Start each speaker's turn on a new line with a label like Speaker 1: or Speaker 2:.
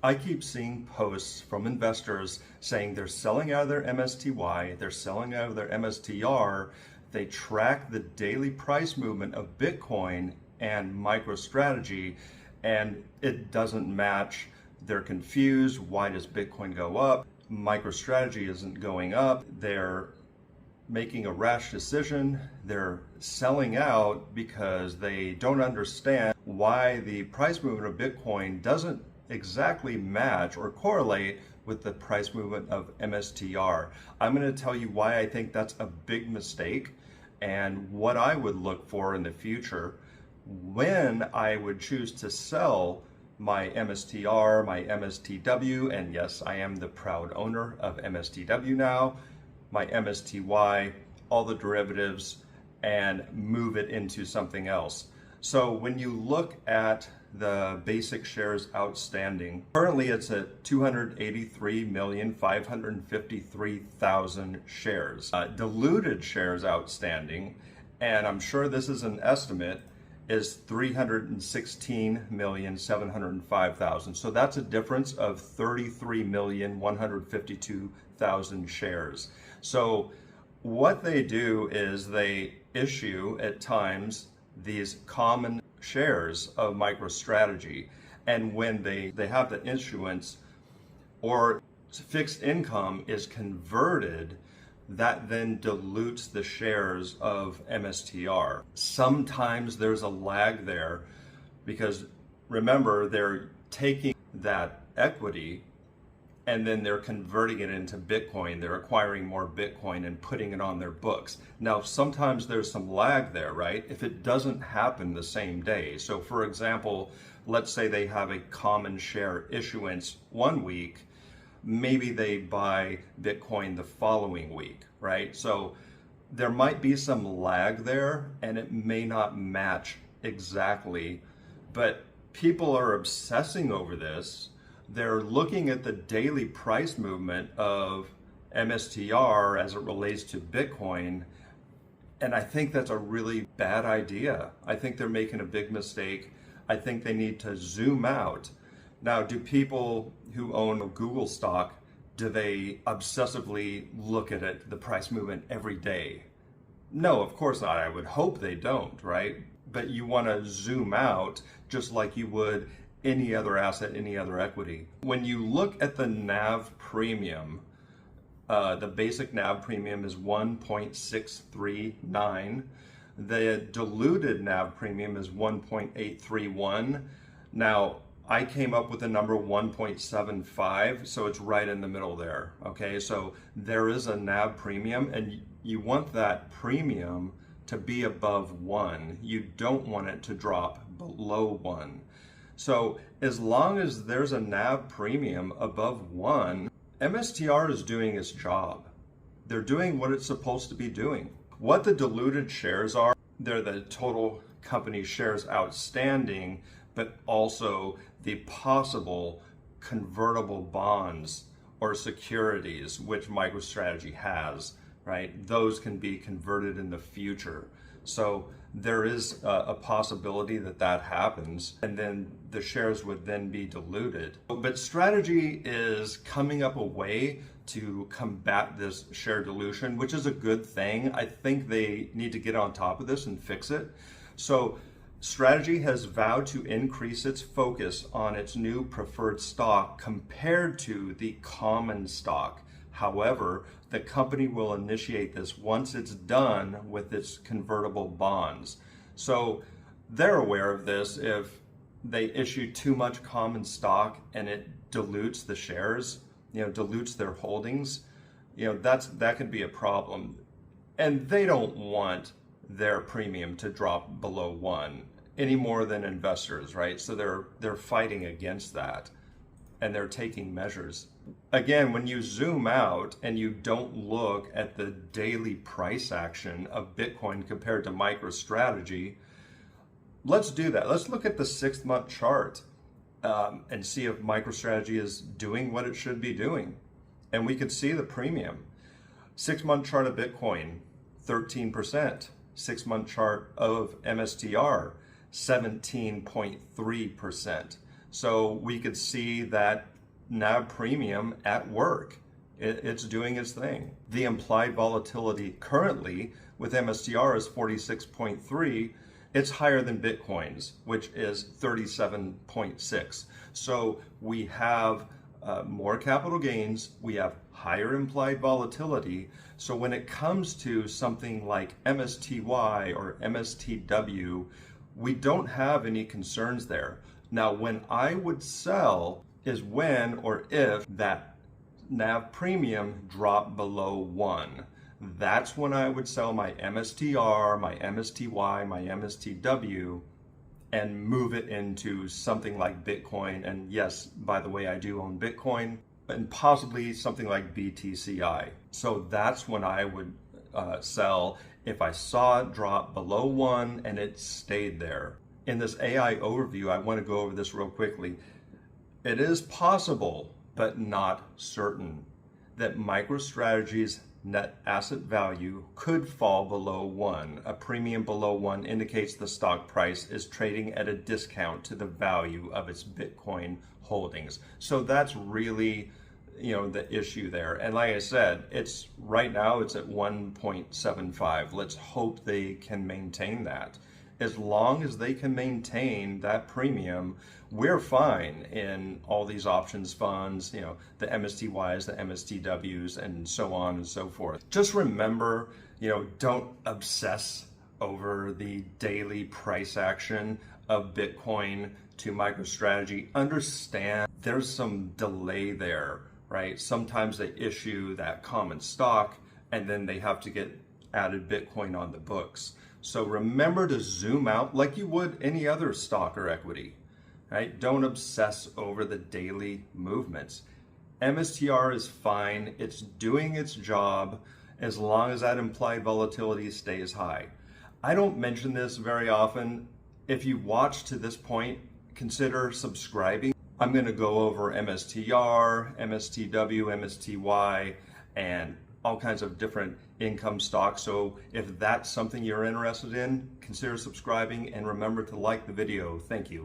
Speaker 1: I keep seeing posts from investors saying they're selling out of their MSTY, they're selling out of their MSTR, they track the daily price movement of Bitcoin and MicroStrategy, and it doesn't match. They're confused. Why does Bitcoin go up? MicroStrategy isn't going up. They're making a rash decision. They're selling out because they don't understand why the price movement of Bitcoin doesn't exactly match or correlate with the price movement of MSTR. I'm going to tell you why I think that's a big mistake and what I would look for in the future when I would choose to sell my MSTR, my MSTW, and yes, I am the proud owner of MSTW now, my MSTY, all the derivatives, and move it into something else. So when you look at the basic shares outstanding, currently it's at 283,553,000 shares. Diluted shares outstanding, and I'm sure this is an estimate, is 316,705,000. So that's a difference of 33,152,000 shares. So what they do is they issue at times these common shares of MicroStrategy, and when they have the issuance or fixed income is converted, that then dilutes the shares of MSTR. Sometimes there's a lag there because remember, they're taking that equity and then they're converting it into Bitcoin. They're acquiring more Bitcoin and putting it on their books. Now, sometimes there's some lag there, right? If it doesn't happen the same day. So for example, let's say they have a common share issuance one week, maybe they buy Bitcoin the following week, right? So there might be some lag there and it may not match exactly, but people are obsessing over this. They're looking at the daily price movement of MSTR as it relates to Bitcoin, and I think that's a really bad idea. I think they're making a big mistake. I think they need to zoom out. Now, do people who own Google stock, do they obsessively look at it, the price movement every day? No, of course not. I would hope they don't, right? But you want to zoom out just like you would any other asset, any other equity. When you look at the NAV premium, the basic NAV premium is 1.639. The diluted NAV premium is 1.831. Now, I came up with the number 1.75, so it's right in the middle there, okay? So there is a NAV premium, and you want that premium to be above 1. You don't want it to drop below 1. So as long as there's a NAV premium above 1, MSTR is doing its job. They're doing what it's supposed to be doing. What the diluted shares are, they're the total company shares outstanding, but also the possible convertible bonds or securities which MicroStrategy has, right? Those can be converted in the future. So there is a possibility that that happens, and then the shares would then be diluted. But strategy is coming up a way to combat this share dilution, which is a good thing. I think they need to get on top of this and fix it. So Strategy has vowed to increase its focus on its new preferred stock compared to the common stock. However, the company will initiate this once it's done with its convertible bonds. So they're aware of this. If they issue too much common stock and it dilutes the shares, dilutes their holdings, that could be a problem. And they don't want their premium to drop below 1 any more than investors, right? So they're fighting against that, and they're taking measures. Again, when you zoom out and you don't look at the daily price action of Bitcoin compared to MicroStrategy, let's do that. Let's look at the 6-month chart and see if MicroStrategy is doing what it should be doing. And we could see the premium. 6-month chart of Bitcoin, 13%. 6-month chart of MSTR, 17.3%. So we could see that NAV premium at work. It's doing its thing. The implied volatility currently with MSTR is 46.3. It's higher than Bitcoin's, which is 37.6. So we have more capital gains, we have higher implied volatility. So when it comes to something like MSTY or MSTW, we don't have any concerns there. Now, when I would sell is when or if that NAV premium dropped below 1. That's when I would sell my MSTR, my MSTY, my MSTW, and move it into something like Bitcoin. And yes, by the way, I do own Bitcoin, and possibly something like BTCI. So that's when I would sell if I saw it drop below 1 and it stayed there. In this AI overview, I want to go over this real quickly. It is possible, but not certain, that MicroStrategy's net asset value could fall below 1. A premium below 1 indicates the stock price is trading at a discount to the value of its Bitcoin holdings. So that's really, the issue there. And like I said, it's right now it's at 1.75. Let's hope they can maintain that. As long as they can maintain that premium, we're fine in all these options funds, the MSTYs, the MSTWs, and so on and so forth. Just remember, don't obsess over the daily price action of Bitcoin to MicroStrategy. Understand there's some delay there, right? Sometimes they issue that common stock and then they have to get added Bitcoin on the books. So remember to zoom out like you would any other stock or equity, right? Don't obsess over the daily movements. MSTR is fine. It's doing its job as long as that implied volatility stays high. I don't mention this very often. If you watch to this point, consider subscribing. I'm going to go over MSTR, MSTW, MSTY, and all kinds of different income stocks. So if that's something you're interested in, consider subscribing and remember to like the video. Thank you.